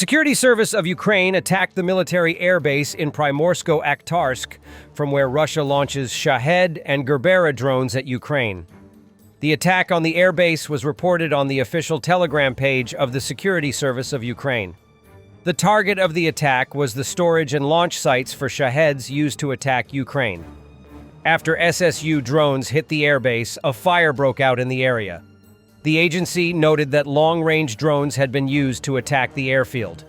security service of Ukraine attacked the military airbase in Primorsko-Akhtarsk, from where Russia launches Shahed and Gerbera drones at Ukraine. The attack on the airbase was reported on the official Telegram page of the security service of Ukraine. The target of the attack was the storage and launch sites for Shaheds used to attack Ukraine. After SSU drones hit the airbase, a fire broke out in the area. The agency noted that long-range drones had been used to attack the airfield.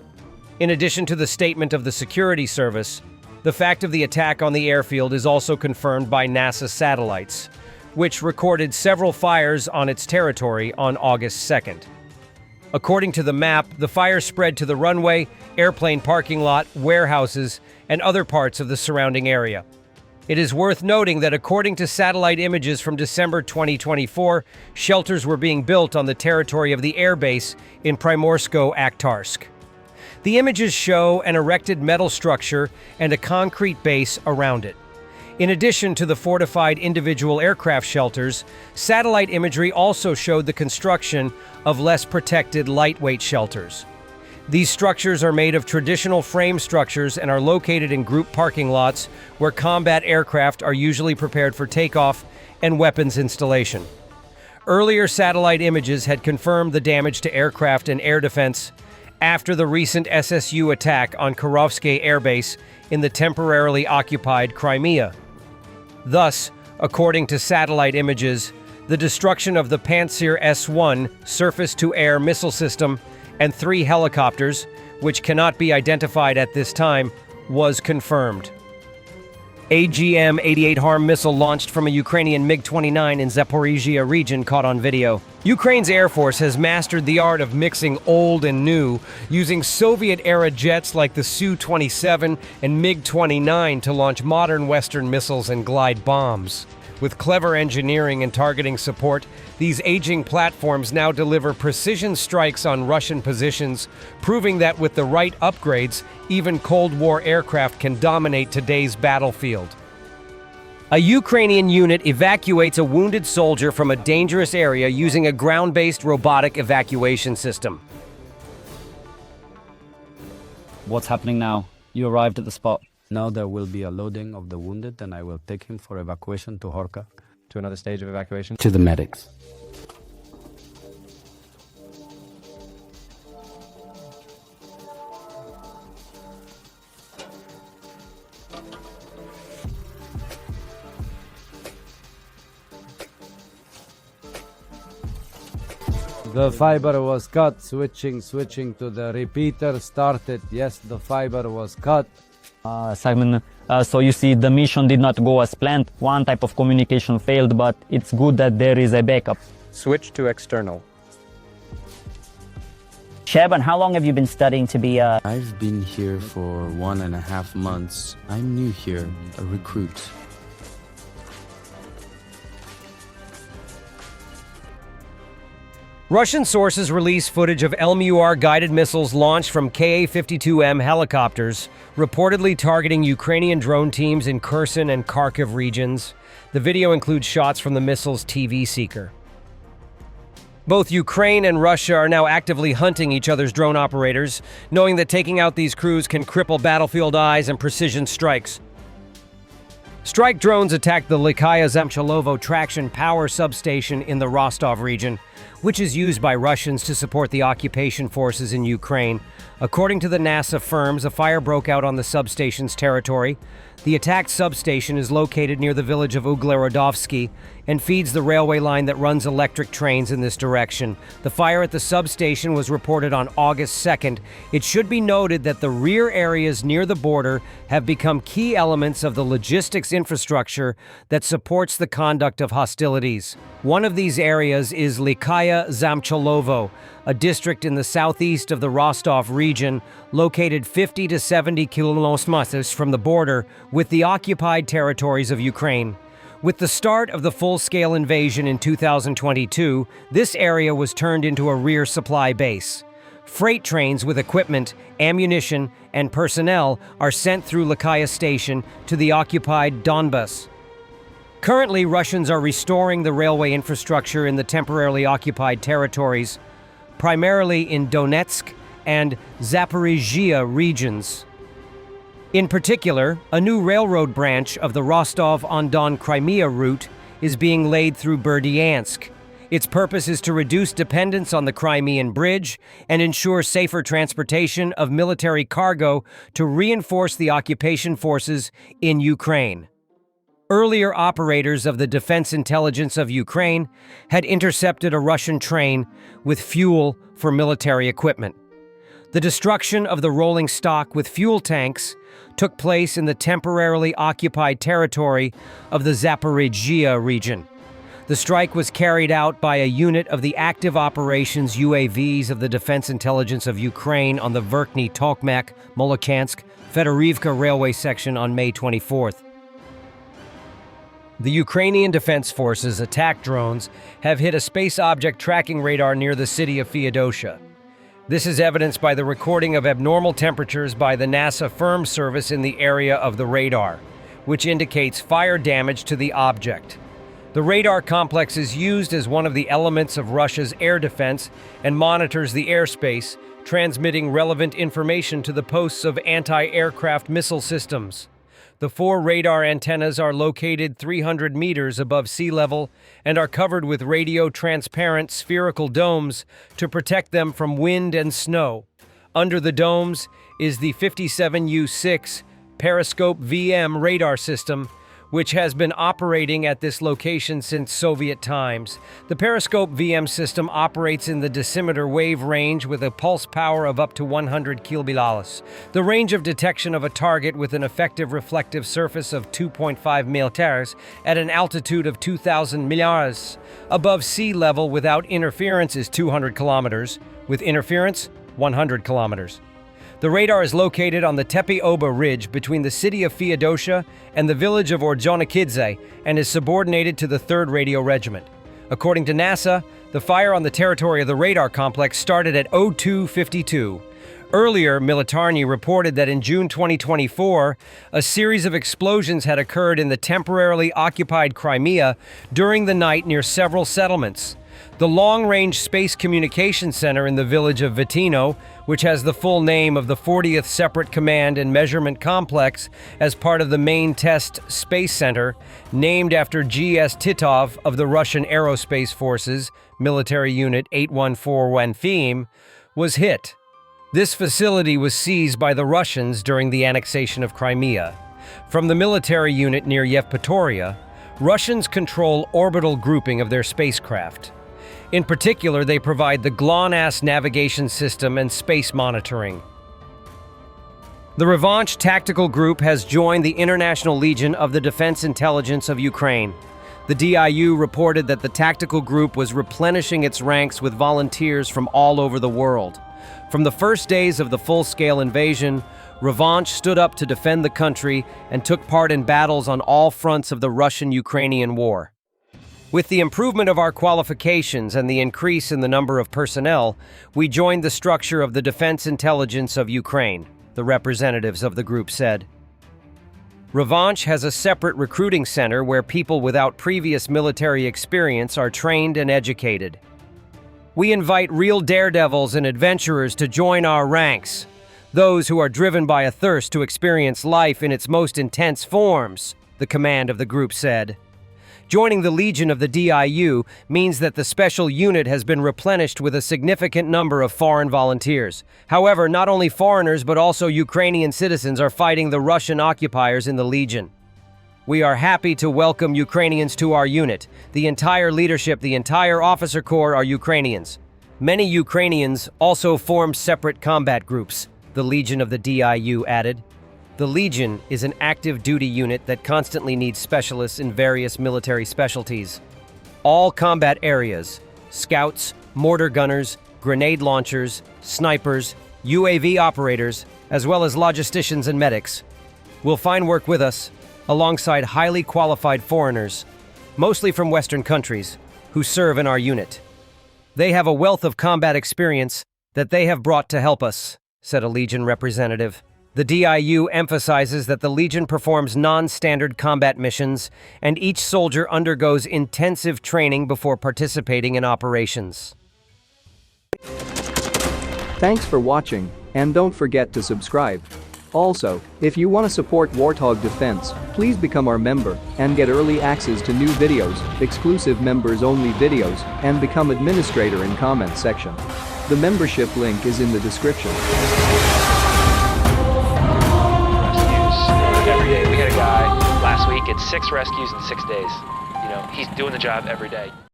In addition to the statement of the security service, the fact of the attack on the airfield is also confirmed by NASA satellites, which recorded several fires on its territory on August 2nd. According to the map, the fire spread to the runway, airplane parking lot, warehouses, and other parts of the surrounding area. It is worth noting that according to satellite images from December 2024, shelters were being built on the territory of the airbase in Primorsko-Akhtarsk. The images show an erected metal structure and a concrete base around it. In addition to the fortified individual aircraft shelters, satellite imagery also showed the construction of less protected lightweight shelters. These structures are made of traditional frame structures and are located in group parking lots where combat aircraft are usually prepared for takeoff and weapons installation. Earlier satellite images had confirmed the damage to aircraft and air defense after the recent SSU attack on Kharkovsky Air Base in the temporarily occupied Crimea. Thus, according to satellite images, the destruction of the Pantsir-S surface-to-air missile system and 3 helicopters, which cannot be identified at this time, was confirmed. AGM-88 HARM missile launched from a Ukrainian MiG-29 in Zaporizhia region caught on video. Ukraine's Air Force has mastered the art of mixing old and new, using Soviet-era jets like the Su-27 and MiG-29 to launch modern Western missiles and glide bombs. With clever engineering and targeting support, these aging platforms now deliver precision strikes on Russian positions, proving that with the right upgrades, even Cold War aircraft can dominate today's battlefield. A Ukrainian unit evacuates a wounded soldier from a dangerous area using a ground-based robotic evacuation system. What's happening now? You arrived at the spot. Now there will be a loading of the wounded and I will take him for evacuation to Horka. To another stage of evacuation? To the medics. The fiber was cut, switching to the repeater started. Yes, the fiber was cut. Simon, so you see the mission did not go as planned. One type of communication failed, but it's good that there is a backup. Switch to external. Sheb, and how long have you been studying to be a... I've been here for 1.5 months. I'm new here, a recruit. Russian sources release footage of LMUR guided missiles launched from Ka-52M helicopters, reportedly targeting Ukrainian drone teams in Kherson and Kharkiv regions. The video includes shots from the missile's TV seeker. Both Ukraine and Russia are now actively hunting each other's drone operators, knowing that taking out these crews can cripple battlefield eyes and precision strikes. Strike drones attacked the Lykaya Zamchalovo traction power substation in the Rostov region, which is used by Russians to support the occupation forces in Ukraine. According to the NASA firms, a fire broke out on the substation's territory. The attacked substation is located near the village of Uglerodovsky and feeds the railway line that runs electric trains in this direction. The fire at the substation was reported on August 2nd. It should be noted that the rear areas near the border have become key elements of the logistics infrastructure that supports the conduct of hostilities. One of these areas is Lykaya Zamchalovo, a district in the southeast of the Rostov region, located 50 to 70 kilometers from the border with the occupied territories of Ukraine. With the start of the full-scale invasion in 2022, this area was turned into a rear supply base. Freight trains with equipment, ammunition, and personnel are sent through Lykaya Station to the occupied Donbas. Currently, Russians are restoring the railway infrastructure in the temporarily occupied territories, primarily in Donetsk and Zaporizhia regions. In particular, a new railroad branch of the Rostov-on-Don Crimea route is being laid through Berdyansk. Its purpose is to reduce dependence on the Crimean Bridge and ensure safer transportation of military cargo to reinforce the occupation forces in Ukraine. Earlier operators of the Defense Intelligence of Ukraine had intercepted a Russian train with fuel for military equipment. The destruction of the rolling stock with fuel tanks took place in the temporarily occupied territory of the Zaporizhia region. The strike was carried out by a unit of the Active Operations UAVs of the Defense Intelligence of Ukraine on the Verkhny-Tokmak-Molokhansk-Fedorivka railway section on May 24th. The Ukrainian Defense Forces' attack drones have hit a space object tracking radar near the city of Feodosia. This is evidenced by the recording of abnormal temperatures by the NASA firm service in the area of the radar, which indicates fire damage to the object. The radar complex is used as one of the elements of Russia's air defense and monitors the airspace, transmitting relevant information to the posts of anti-aircraft missile systems. The 4 radar antennas are located 300 meters above sea level and are covered with radio-transparent spherical domes to protect them from wind and snow. Under the domes is the 57U-6 Periscope VM radar system, which has been operating at this location since Soviet times. The Periscope VM system operates in the decimeter wave range with a pulse power of up to 100 kilobits. The range of detection of a target with an effective reflective surface of 2.5 meters at an altitude of 2,000 meters above sea level without interference is 200 kilometers, with interference, 100 kilometers. The radar is located on the Tepe-Oba Ridge between the city of Feodosia and the village of Ordzhonikidze and is subordinated to the 3rd Radio Regiment. According to NASA, the fire on the territory of the radar complex started at 02:52. Earlier, Militarny reported that in June 2024, a series of explosions had occurred in the temporarily occupied Crimea during the night near several settlements. The Long-Range Space Communication Center in the village of Vitino, which has the full name of the 40th Separate Command and Measurement Complex as part of the Main Test Space Center, named after G.S. Titov of the Russian Aerospace Forces, Military Unit 8141 FEM, was hit. This facility was seized by the Russians during the annexation of Crimea. From the military unit near Yevpatoria, Russians control orbital grouping of their spacecraft. In particular, they provide the GLONASS navigation system and space monitoring. The Revanche Tactical Group has joined the International Legion of the Defense Intelligence of Ukraine. The DIU reported that the tactical group was replenishing its ranks with volunteers from all over the world. From the first days of the full-scale invasion, Revanche stood up to defend the country and took part in battles on all fronts of the Russian-Ukrainian war. With the improvement of our qualifications and the increase in the number of personnel, we joined the structure of the Defense Intelligence of Ukraine, the representatives of the group said. Revanche has a separate recruiting center where people without previous military experience are trained and educated. We invite real daredevils and adventurers to join our ranks, those who are driven by a thirst to experience life in its most intense forms, the command of the group said. Joining the Legion of the DIU means that the special unit has been replenished with a significant number of foreign volunteers. However, not only foreigners but also Ukrainian citizens are fighting the Russian occupiers in the Legion. We are happy to welcome Ukrainians to our unit. The entire leadership, the entire officer corps are Ukrainians. Many Ukrainians also form separate combat groups, the Legion of the DIU added. The Legion is an active duty unit that constantly needs specialists in various military specialties. All combat areas, scouts, mortar gunners, grenade launchers, snipers, UAV operators, as well as logisticians and medics, will find work with us alongside highly qualified foreigners, mostly from Western countries, who serve in our unit. They have a wealth of combat experience that they have brought to help us, said a Legion representative. The DIU emphasizes that the Legion performs non-standard combat missions, and each soldier undergoes intensive training before participating in operations. Thanks for watching, and don't forget to subscribe. Also, if you want to support Warthog Defense, please become our member and get early access to new videos, exclusive members-only videos, and become administrator in comment section. The membership link is in the description. Rescues every day. We had a guy last week at 6 rescues in 6 days. You know, he's doing the job every day.